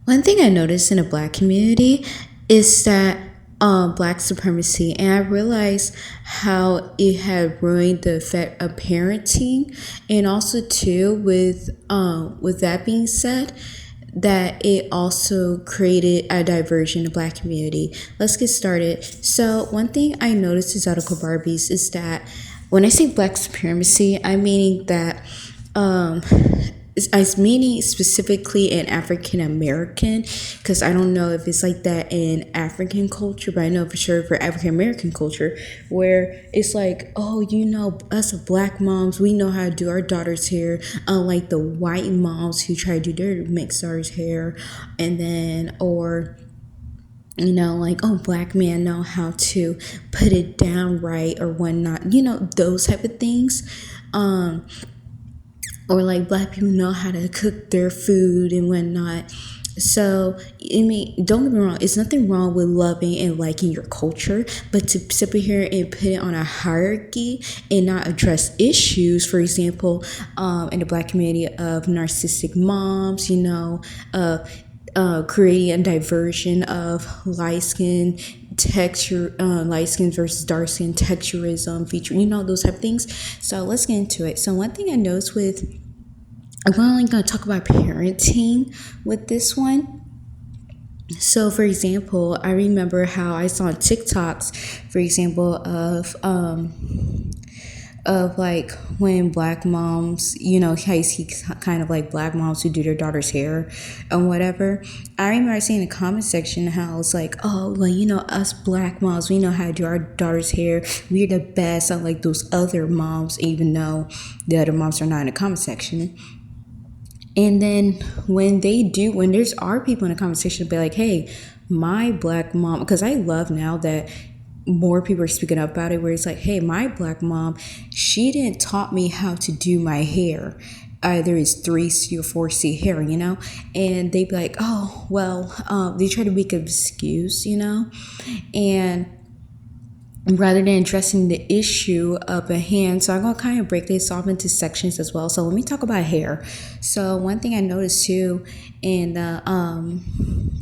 One thing I noticed in the Black community is that Black supremacy, and I realized how it had ruined the effect of parenting, and also too with that being said, that it also created a diversion in the Black community. Let's get started. So one thing I noticed is Exotical Barbies is that when I say Black supremacy, I meaning that um, I meaning specifically in African American, because I don't know if it's like that in African culture, but I know for sure for African American culture, where it's like, oh, us Black moms, we know how to do our daughter's hair, unlike the white moms who try to do their mixed daughters' hair, and then or like, oh, Black men know how to put it down right or whatnot, those type of things. Um, or like Black people know how to cook their food and whatnot. So, I mean, don't get me wrong, it's nothing wrong with loving and liking your culture, but to sit here and put it on a hierarchy and not address issues, for example, in the Black community of narcissistic moms, creating a diversion of light skin texture, light skin versus dark skin texturism, feature, those type of things. So let's get into it. So one thing I noticed I'm only going to talk about parenting with this one. So, for example, I remember how I saw TikToks, for example, of like when Black moms, how you see kind of like Black moms who do their daughter's hair and whatever. I remember seeing in the comment section how it's like, oh, well, us Black moms, we know how to do our daughter's hair. We're the best, unlike those other moms, even though the other moms are not in the comment section. And then when there's are people in the comment section be like, hey, my Black mom, because I love now that more people are speaking up about it, where it's like, hey, my Black mom, she didn't taught me how to do my hair. Either it's 3C or 4C hair, and they'd be like, oh, well, they try to make an excuse, and rather than addressing the issue of a hand. So I'm going to kind of break this off into sections as well. So let me talk about hair. So one thing I noticed too in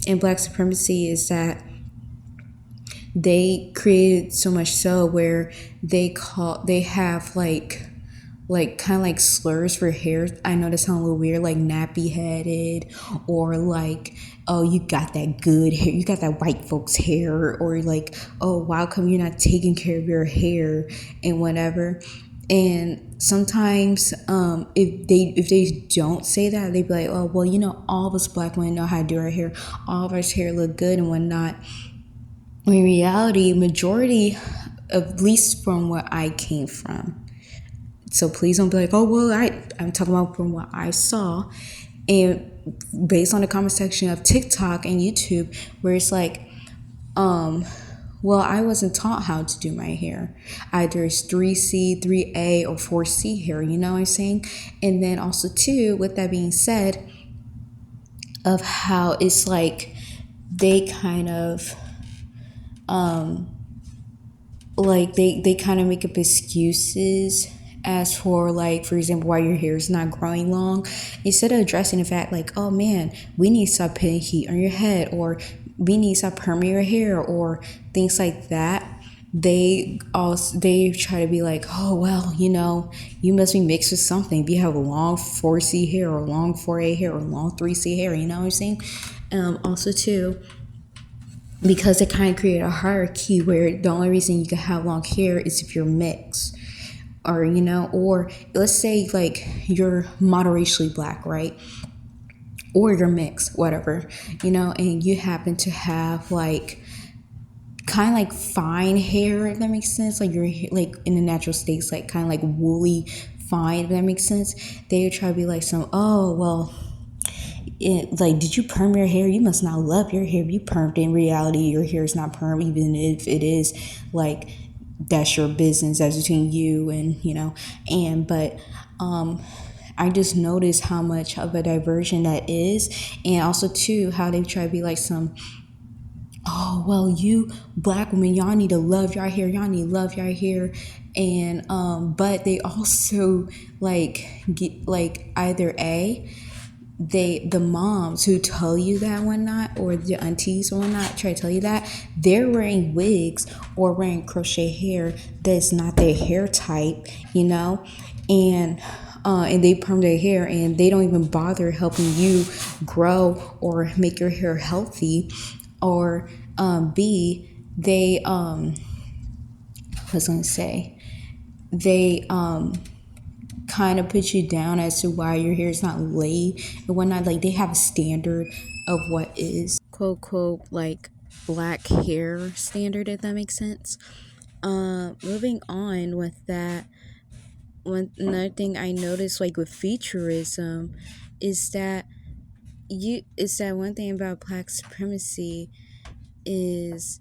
in Black supremacy is that they created so much so where they have like kind of like slurs for hair. I know that sounds a little weird, like nappy headed, or like, oh, you got that good hair, you got that white folks hair, or like, oh, why come you're not taking care of your hair and whatever. And sometimes if they don't say that, they be like, oh, well, all of us Black women know how to do our hair, all of us hair look good and whatnot. In reality, majority, at least from where I came from, so please don't be like, oh, well, I'm talking about from what I saw. And based on the comment section of TikTok and YouTube, where it's like, well, I wasn't taught how to do my hair. Either it's 3C, 3A, or 4C hair, you know what I'm saying? And then also, too, with that being said, of how it's like they kind of, like they kind of make up excuses as for, like, for example, why your hair is not growing long, instead of addressing the fact like, oh man, we need to stop putting heat on your head, or we need to stop perming your hair, or things like that. They try to be like, oh, well, you must be mixed with something if you have a long 4C hair or long 4A hair or long 3C hair, you know what I'm saying? Also too, because it kind of created a hierarchy where the only reason you can have long hair is if you're mixed, or or let's say like you're moderationally Black, right? Or you're mixed, whatever, and you happen to have like kind of like fine hair, if that makes sense, like you're like in the natural states, like kind of like woolly fine, if that makes sense. They would try to be like oh, well, like, did you perm your hair? You must not love your hair. You permed. In reality, your hair is not perm, even if it is, like, that's your business, that's between you and but I just noticed how much of a diversion that is. And also too, how they try to be like oh, well, you Black women, y'all need to love your hair, and but they also like get like either the moms who tell you that and whatnot, or the aunties or whatnot, try to tell you that they're wearing wigs or wearing crochet hair that's not their hair type, you know, and they perm their hair and they don't even bother helping you grow or make your hair healthy, or B, they I was gonna say they kind of put you down as to why your hair is not laid and whatnot. Like they have a standard of what is quote quote like black hair standard, if that makes sense. Moving on with that, one another thing I noticed like with featureism is that one thing about Black Supremacy is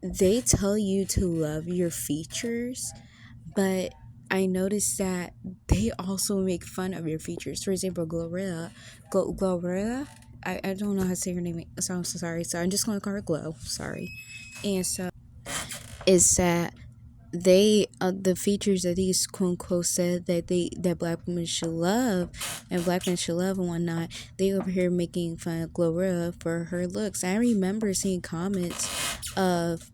they tell you to love your features, but I noticed that they also make fun of your features. For example, Gloria, I don't know how to say her name, so I'm so sorry. So I'm just gonna call her Glow. Sorry. And so is that the features that these quote unquote said that black women should love and black men should love and whatnot, they over here making fun of Gloria for her looks. I remember seeing comments of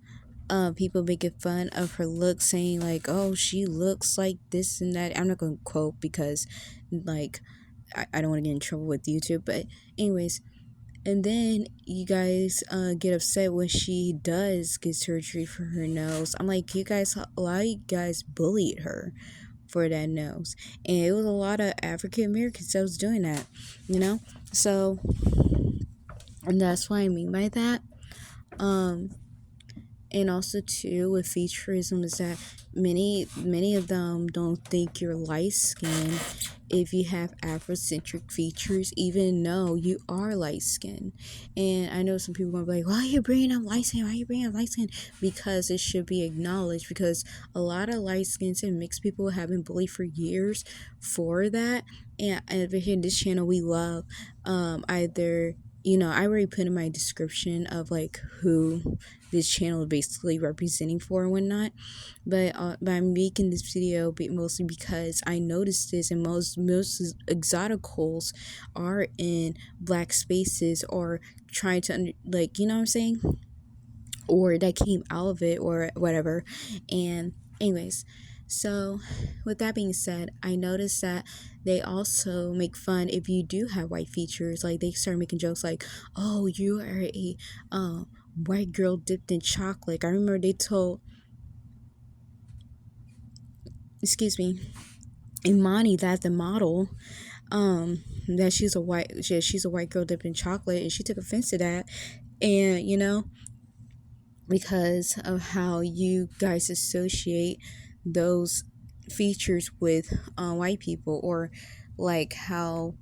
people making fun of her look, saying like, "Oh, she looks like this and that." I'm not gonna quote because, like, I don't want to get in trouble with YouTube. But anyways, and then you guys get upset when she does get surgery for her nose. I'm like, you guys, a lot of you guys bullied her for that nose, and it was a lot of African Americans that was doing that, you know. So, and that's what I mean by that. Um, and also too with featureism is that many of them don't think you're light skinned if you have Afrocentric features, even though you are light skinned. And I know some people are gonna be like, why are you bringing up light skin? Why are you bringing up light skin? Because it should be acknowledged, because a lot of light skins and mixed people have been bullied for years for that. And over here in this channel we love either, you know, I already put in my description of like who this channel is basically representing for and whatnot, but I'm making this video mostly because I noticed this, and most exoticals are in black spaces or trying to like, you know what I'm saying, or that came out of it or whatever. And anyways, so with that being said, I noticed that they also make fun if you do have white features. Like they start making jokes like, oh, you are a white girl dipped in chocolate. I remember they told, excuse me, Imani, that the model, that she's a white girl dipped in chocolate, and she took offense to that. And you know, because of how you guys associate those features with white people, or like how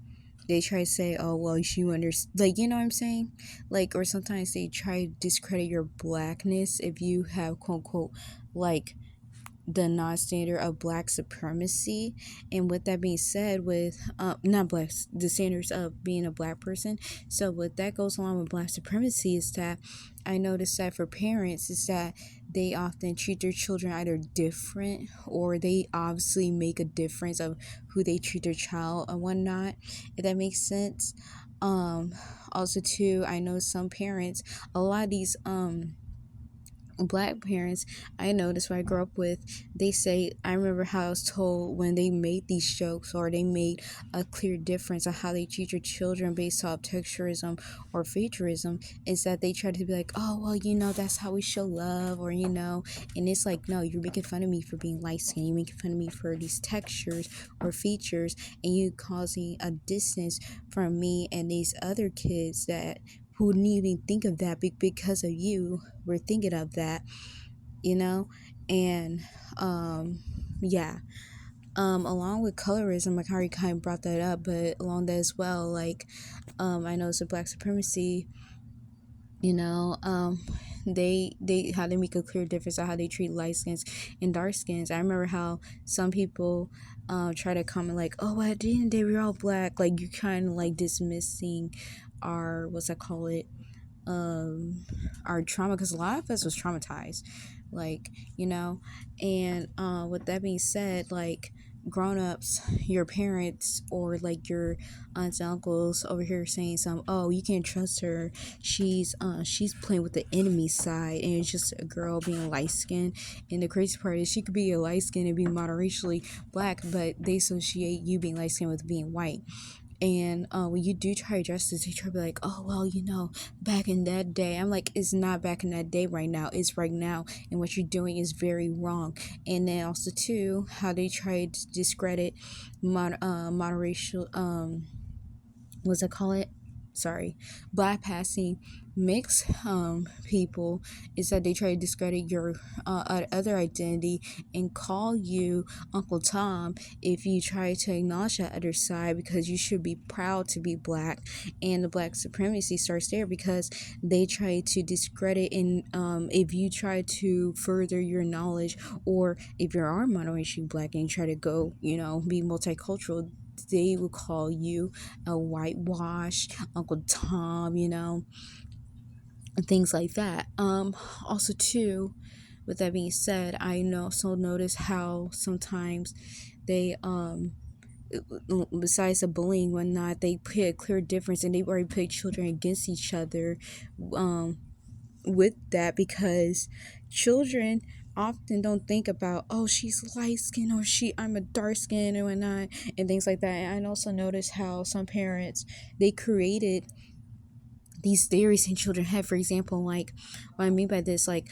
they try to say, oh well, you understand, like, you know what I'm saying, like, or sometimes they try to discredit your blackness if you have quote unquote like the non-standard of black supremacy. And with that being said, with not black, the standards of being a black person, so what that goes along with black supremacy is that I noticed that for parents is that they often treat their children either different, or they obviously make a difference of who they treat their child and whatnot, if that makes sense. Also too, I know some parents, a lot of these black parents I noticed where I grew up with, they say, I remember how I was told when they made these jokes, or they made a clear difference of how they treat your children based off texturism or featureism, is that they try to be like, oh well, you know, that's how we show love, or you know, and it's like, no, you're making fun of me for being light skinned, you're making fun of me for these textures or features, and you causing a distance from me and these other kids that who didn't even think of that, because of you were thinking of that, you know. And yeah, along with colorism, like Harry kind of brought that up, but along that as well, like I know it's a black supremacy, you know, they how they make a clear difference of how they treat light skins and dark skins. I remember how some people try to comment like, oh, at the end of the day we're all black, like you kind of like dismissing our, what's I call it, our trauma, because a lot of us was traumatized, like, you know. And with that being said, like grown-ups, your parents, or like your aunts and uncles over here saying some, oh, you can't trust her, she's playing with the enemy side, and it's just a girl being light skinned. And the crazy part is she could be a light skinned and be moderacially black, but they associate you being light skinned with being white. And when you do try justice, they try to be like, oh, well, back in that day. I'm like, it's not back in that day right now. It's right now. And what you're doing is very wrong. And then also, too, how they try to discredit moderacial, what's it call it? Sorry, bypassing mixed people, is that they try to discredit your other identity and call you Uncle Tom if you try to acknowledge that other side, because you should be proud to be black. And the black supremacy starts there because they try to discredit, and if you try to further your knowledge, or if you are monoracial black and you try to go, be multicultural, they will call you a whitewash Uncle Tom, and things like that. Also too, with that being said, I also notice how sometimes they besides the bullying and whatnot, they put a clear difference, and they already put children against each other with that, because children often don't think about, oh, she's light skinned, or I'm a dark skin and whatnot, and things like that. And I also noticed how some parents, they created these theories in children head. For example, like, what I mean by this, like,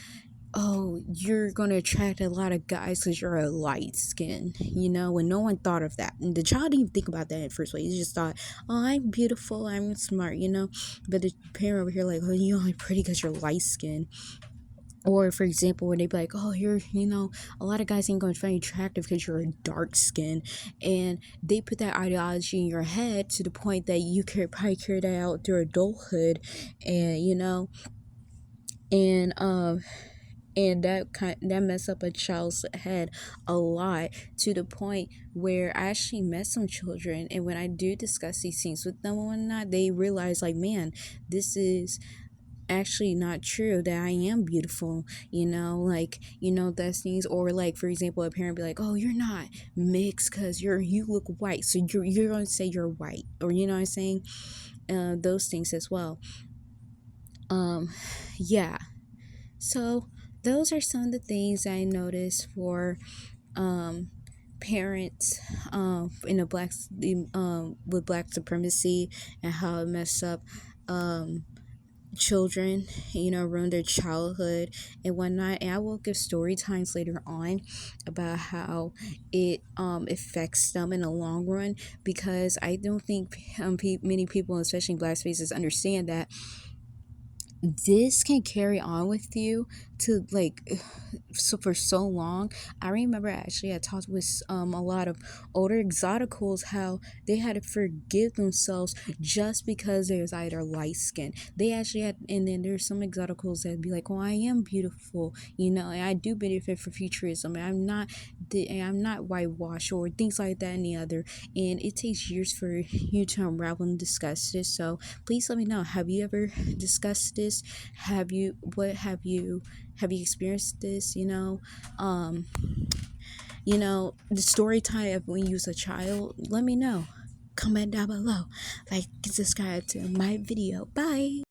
oh, you're gonna attract a lot of guys because you're a light skin, when no one thought of that. And the child didn't even think about that in the first place. He just thought, oh, I'm beautiful, I'm smart, But the parent over here, like, oh, you're only pretty because you're light skin. Or, for example, when they be like, oh, a lot of guys ain't going to find you attractive because you're a dark skin. And they put that ideology in your head to the point that you could probably carry that out through adulthood. And, and, that mess up a child's head a lot, to the point where I actually met some children, and when I do discuss these things with them and whatnot, they realize, like, man, this is actually not true, that I am beautiful, those things. Or, like, for example, a parent be like, oh, you're not mixed because you look white, so you're going to say you're white, or what I'm saying, those things as well. Yeah, so those are some of the things I noticed for parents in the with black supremacy, and how it messed up children, ruin their childhood and whatnot. And I will give story times later on about how it affects them in the long run, because I don't think many people, especially in black spaces, understand that this can carry on with you to, like, so for so long. I remember, actually, I talked with a lot of older exoticals, how they had to forgive themselves just because they was either light skin. They actually had, and then there's some exoticals that be like, oh, I am beautiful, and I do benefit for futurism, and I'm not whitewashed or things like that and the other. And it takes years for you to unravel and discuss this. So please let me know, have you ever discussed this? Have you experienced this? The story time of when you was a child. Let me know. Comment down below. Like, subscribe to my video. Bye.